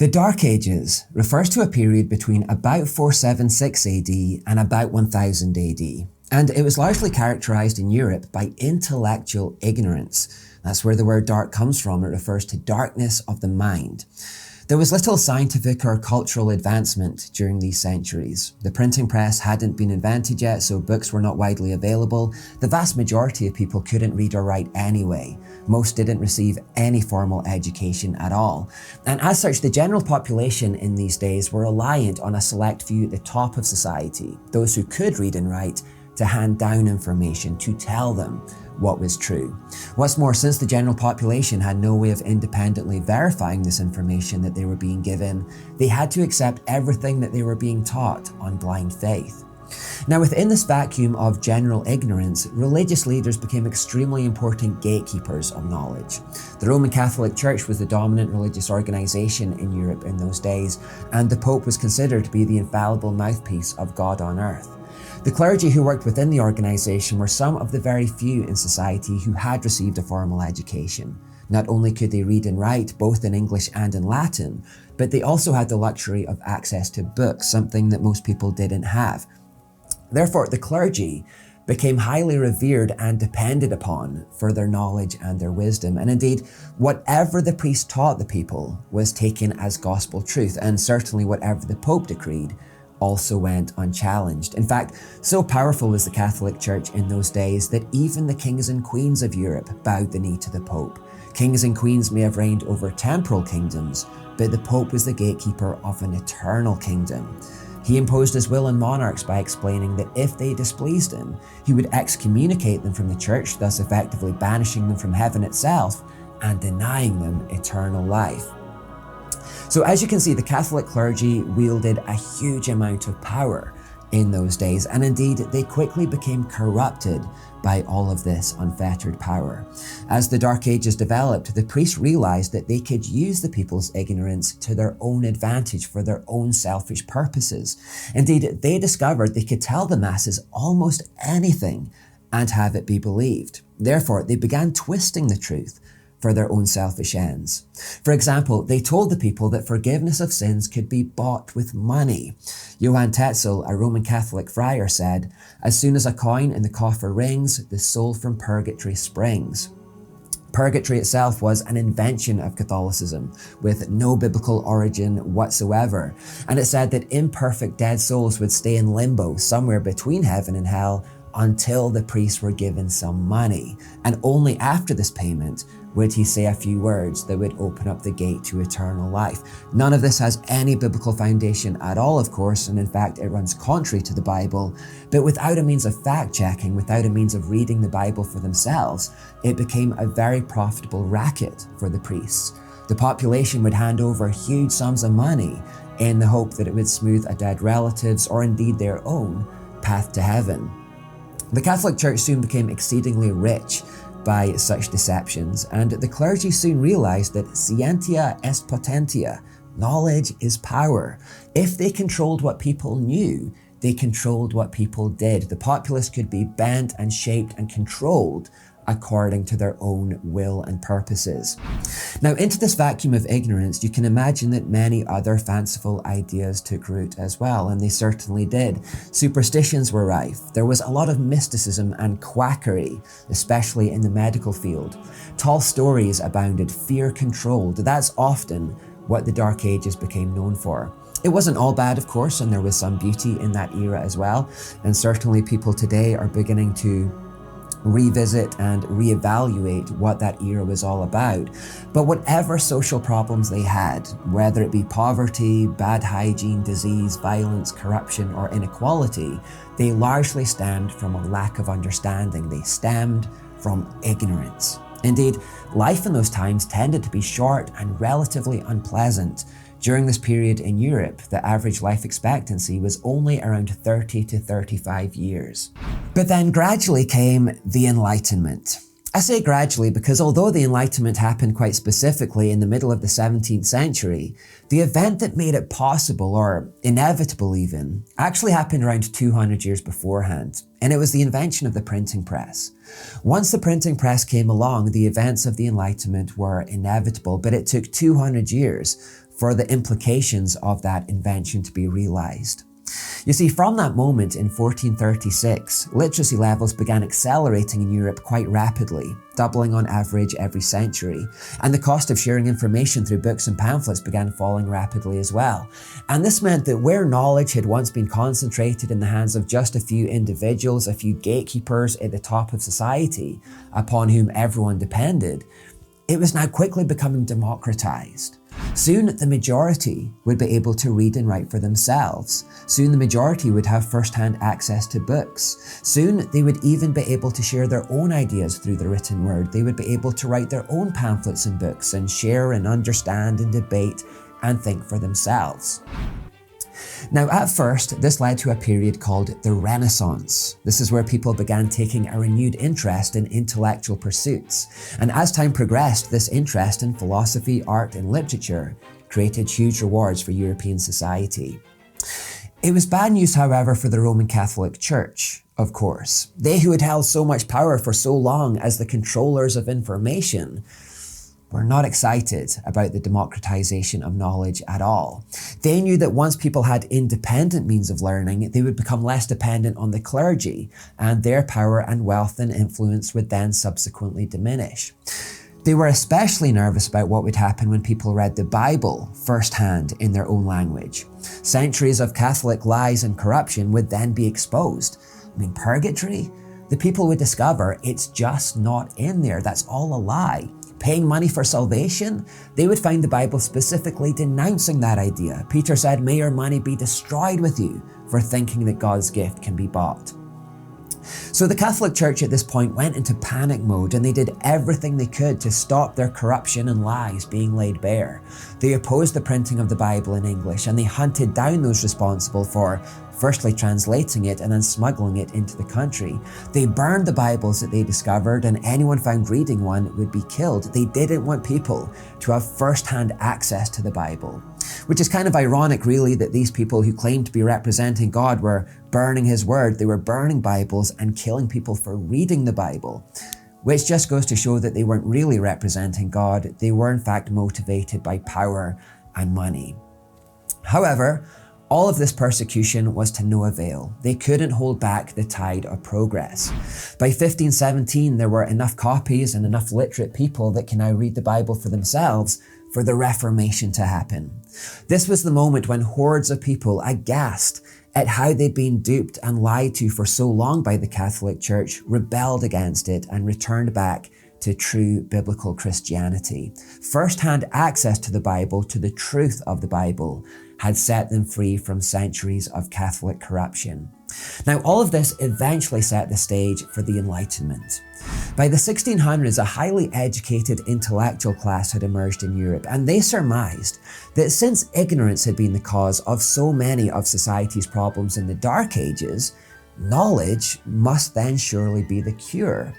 The Dark Ages refers to a period between about 476 AD and about 1000 AD, and it was largely characterized in Europe by intellectual ignorance. That's where the word dark comes from. It refers to darkness of the mind. There was little scientific or cultural advancement during these centuries. The printing press hadn't been invented yet, so books were not widely available. The vast majority of people couldn't read or write anyway. Most didn't receive any formal education at all. And as such, the general population in these days were reliant on a select few at the top of society, those who could read and write, to hand down information, to tell them what was true. What's more, since the general population had no way of independently verifying this information that they were being given, they had to accept everything that they were being taught on blind faith. Now, within this vacuum of general ignorance, religious leaders became extremely important gatekeepers of knowledge. The Roman Catholic Church was the dominant religious organization in Europe in those days, and the Pope was considered to be the infallible mouthpiece of God on earth. The clergy who worked within the organization were some of the very few in society who had received a formal education. Not only could they read and write, both in English and in Latin, but they also had the luxury of access to books, something that most people didn't have. Therefore, the clergy became highly revered and depended upon for their knowledge and their wisdom. And indeed, whatever the priest taught the people was taken as gospel truth, and certainly whatever the Pope decreed also went unchallenged. In fact, so powerful was the Catholic Church in those days that even the kings and queens of Europe bowed the knee to the Pope. Kings and queens may have reigned over temporal kingdoms, but the Pope was the gatekeeper of an eternal kingdom. He imposed his will on monarchs by explaining that if they displeased him, he would excommunicate them from the church, thus effectively banishing them from heaven itself and denying them eternal life. So as you can see, the Catholic clergy wielded a huge amount of power in those days, and indeed they quickly became corrupted by all of this unfettered power. As the Dark Ages developed, the priests realized that they could use the people's ignorance to their own advantage for their own selfish purposes. Indeed, they discovered they could tell the masses almost anything and have it be believed. Therefore, they began twisting the truth for their own selfish ends. For example, they told the people that forgiveness of sins could be bought with money. Johann Tetzel, a Roman Catholic friar, said, "As soon as a coin in the coffer rings, the soul from purgatory springs." Purgatory itself was an invention of Catholicism with no biblical origin whatsoever. And it said that imperfect dead souls would stay in limbo somewhere between heaven and hell until the priests were given some money. And only after this payment would he say a few words that would open up the gate to eternal life. None of this has any biblical foundation at all, of course, and in fact it runs contrary to the Bible. But without a means of fact-checking, without a means of reading the Bible for themselves, it became a very profitable racket for the priests. The population would hand over huge sums of money in the hope that it would smooth a dead relative's, or indeed their own, path to heaven. The Catholic Church soon became exceedingly rich by such deceptions, and the clergy soon realized that scientia est potentia, knowledge is power. If they controlled what people knew, they controlled what people did. The populace could be bent and shaped and controlled according to their own will and purposes. Now, into this vacuum of ignorance, you can imagine that many other fanciful ideas took root as well, and they certainly did. Superstitions were rife. There was a lot of mysticism and quackery, especially in the medical field. Tall stories abounded, fear controlled. That's often what the Dark Ages became known for. It wasn't all bad, of course, and there was some beauty in that era as well, and certainly people today are beginning to revisit and reevaluate what that era was all about. But whatever social problems they had, whether it be poverty, bad hygiene, disease, violence, corruption, or inequality, they largely stemmed from a lack of understanding. They stemmed from ignorance. Indeed, life in those times tended to be short and relatively unpleasant. During this period in Europe, the average life expectancy was only around 30 to 35 years. But then gradually came the Enlightenment. I say gradually because although the Enlightenment happened quite specifically in the middle of the 17th century, the event that made it possible, or inevitable even, actually happened around 200 years beforehand, and it was the invention of the printing press. Once the printing press came along, the events of the Enlightenment were inevitable, but it took 200 years for the implications of that invention to be realized. You see, from that moment in 1436, literacy levels began accelerating in Europe quite rapidly, doubling on average every century, and the cost of sharing information through books and pamphlets began falling rapidly as well. And this meant that where knowledge had once been concentrated in the hands of just a few individuals, a few gatekeepers at the top of society, upon whom everyone depended, it was now quickly becoming democratized. Soon, the majority would be able to read and write for themselves. Soon, the majority would have first-hand access to books. Soon, they would even be able to share their own ideas through the written word. They would be able to write their own pamphlets and books and share and understand and debate and think for themselves. Now, at first, this led to a period called the Renaissance. This is where people began taking a renewed interest in intellectual pursuits. And as time progressed, this interest in philosophy, art, and literature created huge rewards for European society. It was bad news, however, for the Roman Catholic Church, of course. They who had held so much power for so long as the controllers of information were not excited about the democratization of knowledge at all. They knew that once people had independent means of learning, they would become less dependent on the clergy, and their power and wealth and influence would then subsequently diminish. They were especially nervous about what would happen when people read the Bible firsthand in their own language. Centuries of Catholic lies and corruption would then be exposed. Purgatory? The people would discover it's just not in there. That's all a lie. Paying money for salvation? They would find the Bible specifically denouncing that idea. Peter said, "May your money be destroyed with you for thinking that God's gift can be bought." So the Catholic Church at this point went into panic mode, and they did everything they could to stop their corruption and lies being laid bare. They opposed the printing of the Bible in English, and they hunted down those responsible for firstly translating it and then smuggling it into the country. They burned the Bibles that they discovered, and anyone found reading one would be killed. They didn't want people to have first-hand access to the Bible. Which is kind of ironic, really, that these people who claimed to be representing God were burning His Word. They were burning Bibles and killing people for reading the Bible. Which just goes to show that they weren't really representing God. They were in fact motivated by power and money. However, all of this persecution was to no avail. They couldn't hold back the tide of progress. By 1517, there were enough copies and enough literate people that can now read the Bible for themselves for the Reformation to happen. This was the moment when hordes of people, aghast at how they'd been duped and lied to for so long by the Catholic Church, rebelled against it and returned back to true biblical Christianity. First-hand access to the Bible, to the truth of the Bible, had set them free from centuries of Catholic corruption. Now, all of this eventually set the stage for the Enlightenment. By the 1600s, a highly educated intellectual class had emerged in Europe, and they surmised that since ignorance had been the cause of so many of society's problems in the Dark Ages, knowledge must then surely be the cure.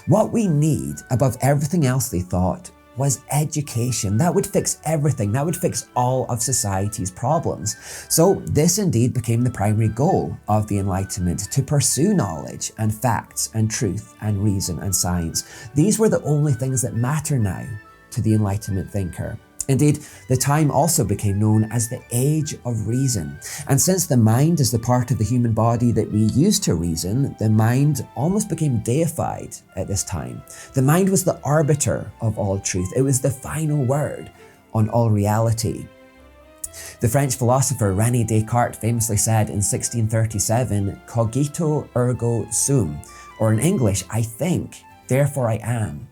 What we need, above everything else, they thought, was education. That would fix everything. That would fix all of society's problems. So this indeed became the primary goal of the Enlightenment, to pursue knowledge and facts and truth and reason and science. These were the only things that matter now to the Enlightenment thinker. Indeed, the time also became known as the Age of Reason. And since the mind is the part of the human body that we use to reason, the mind almost became deified at this time. The mind was the arbiter of all truth. It was the final word on all reality. The French philosopher René Descartes famously said in 1637, "Cogito ergo sum," or in English, "I think, therefore I am."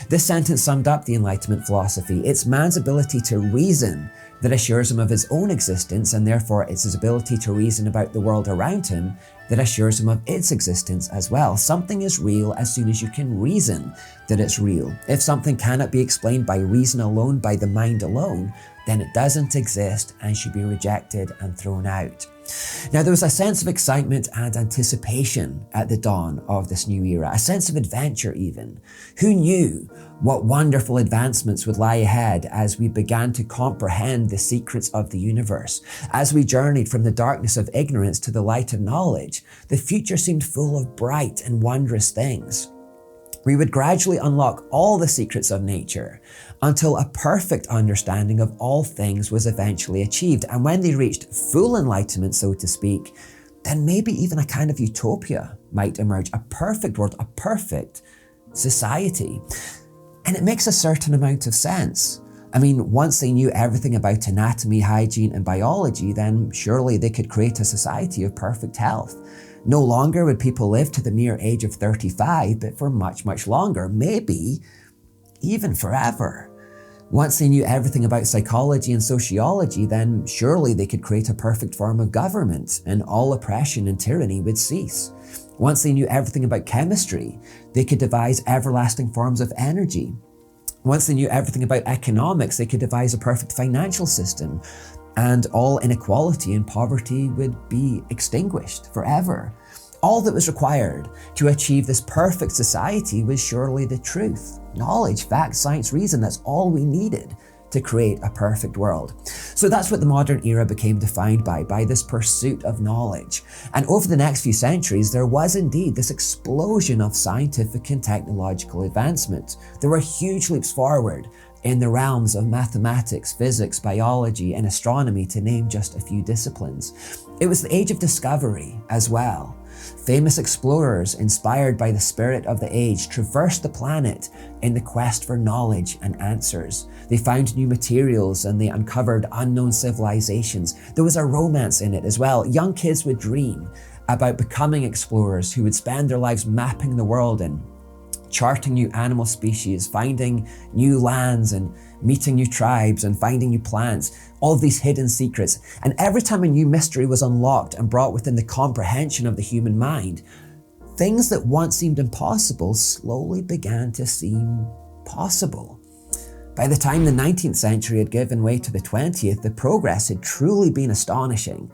This sentence summed up the Enlightenment philosophy. It's man's ability to reason that assures him of his own existence, and therefore it's his ability to reason about the world around him that assures him of its existence as well. Something is real as soon as you can reason that it's real. If something cannot be explained by reason alone, by the mind alone, then it doesn't exist and should be rejected and thrown out. Now, there was a sense of excitement and anticipation at the dawn of this new era, a sense of adventure even. Who knew what wonderful advancements would lie ahead as we began to comprehend the secrets of the universe? As we journeyed from the darkness of ignorance to the light of knowledge, the future seemed full of bright and wondrous things. We would gradually unlock all the secrets of nature until a perfect understanding of all things was eventually achieved. And when they reached full enlightenment, so to speak, then maybe even a kind of utopia might emerge, a perfect world, a perfect society. And it makes a certain amount of sense. I mean, once they knew everything about anatomy, hygiene, and biology, then surely they could create a society of perfect health. No longer would people live to the mere age of 35, but for much, much longer, maybe even forever. Once they knew everything about psychology and sociology, then surely they could create a perfect form of government and all oppression and tyranny would cease. Once they knew everything about chemistry, they could devise everlasting forms of energy. Once they knew everything about economics, they could devise a perfect financial system, and all inequality and poverty would be extinguished forever. All that was required to achieve this perfect society was surely the truth. Knowledge, fact, science, reason, that's all we needed to create a perfect world. So that's what the modern era became defined by this pursuit of knowledge. And over the next few centuries, there was indeed this explosion of scientific and technological advancement. There were huge leaps forward in the realms of mathematics, physics, biology, and astronomy, to name just a few disciplines. It was the age of discovery as well. Famous explorers, inspired by the spirit of the age, traversed the planet in the quest for knowledge and answers. They found new materials and they uncovered unknown civilizations. There was a romance in it as well. Young kids would dream about becoming explorers who would spend their lives mapping the world and charting new animal species, finding new lands and meeting new tribes and finding new plants, all of these hidden secrets. And every time a new mystery was unlocked and brought within the comprehension of the human mind, things that once seemed impossible slowly began to seem possible. By the time the 19th century had given way to the 20th, the progress had truly been astonishing.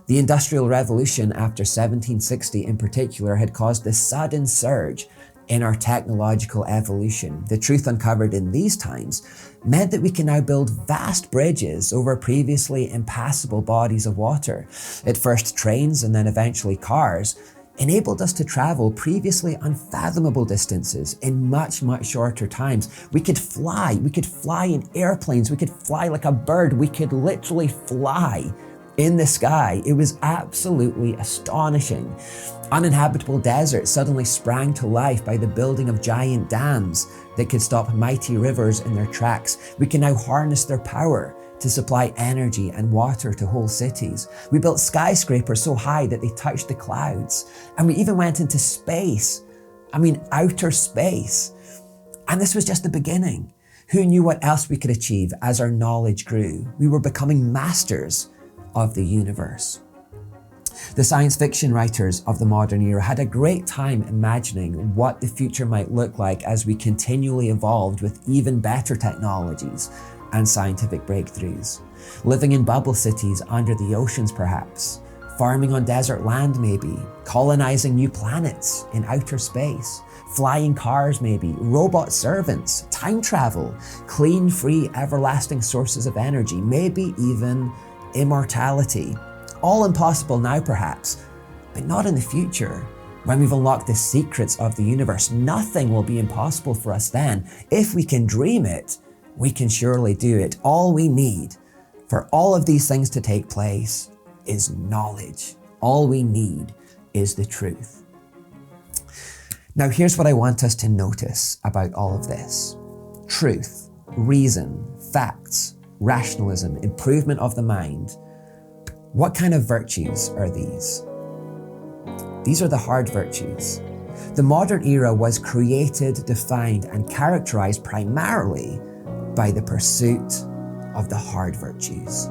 The Industrial Revolution after 1760 in particular had caused this sudden surge in our technological evolution. The truth uncovered in these times meant that we can now build vast bridges over previously impassable bodies of water. At first trains and then eventually cars enabled us to travel previously unfathomable distances in much, much shorter times. We could fly in airplanes, we could fly like a bird, we could literally fly in the sky. It was absolutely astonishing. Uninhabitable deserts suddenly sprang to life by the building of giant dams that could stop mighty rivers in their tracks. We can now harness their power to supply energy and water to whole cities. We built skyscrapers so high that they touched the clouds. And we even went into space. Outer space. And this was just the beginning. Who knew what else we could achieve as our knowledge grew? We were becoming masters of the universe. The science fiction writers of the modern era had a great time imagining what the future might look like as we continually evolved with even better technologies and scientific breakthroughs. Living in bubble cities under the oceans perhaps, farming on desert land maybe, colonizing new planets in outer space, flying cars maybe, robot servants, time travel, clean, free, everlasting sources of energy, maybe even immortality. All impossible now perhaps, but not in the future. When we've unlocked the secrets of the universe, nothing will be impossible for us then. If we can dream it, we can surely do it. All we need for all of these things to take place is knowledge. All we need is the truth. Now here's what I want us to notice about all of this. Truth, reason, facts, rationalism, improvement of the mind. What kind of virtues are these? These are the hard virtues. The modern era was created, defined, and characterized primarily by the pursuit of the hard virtues.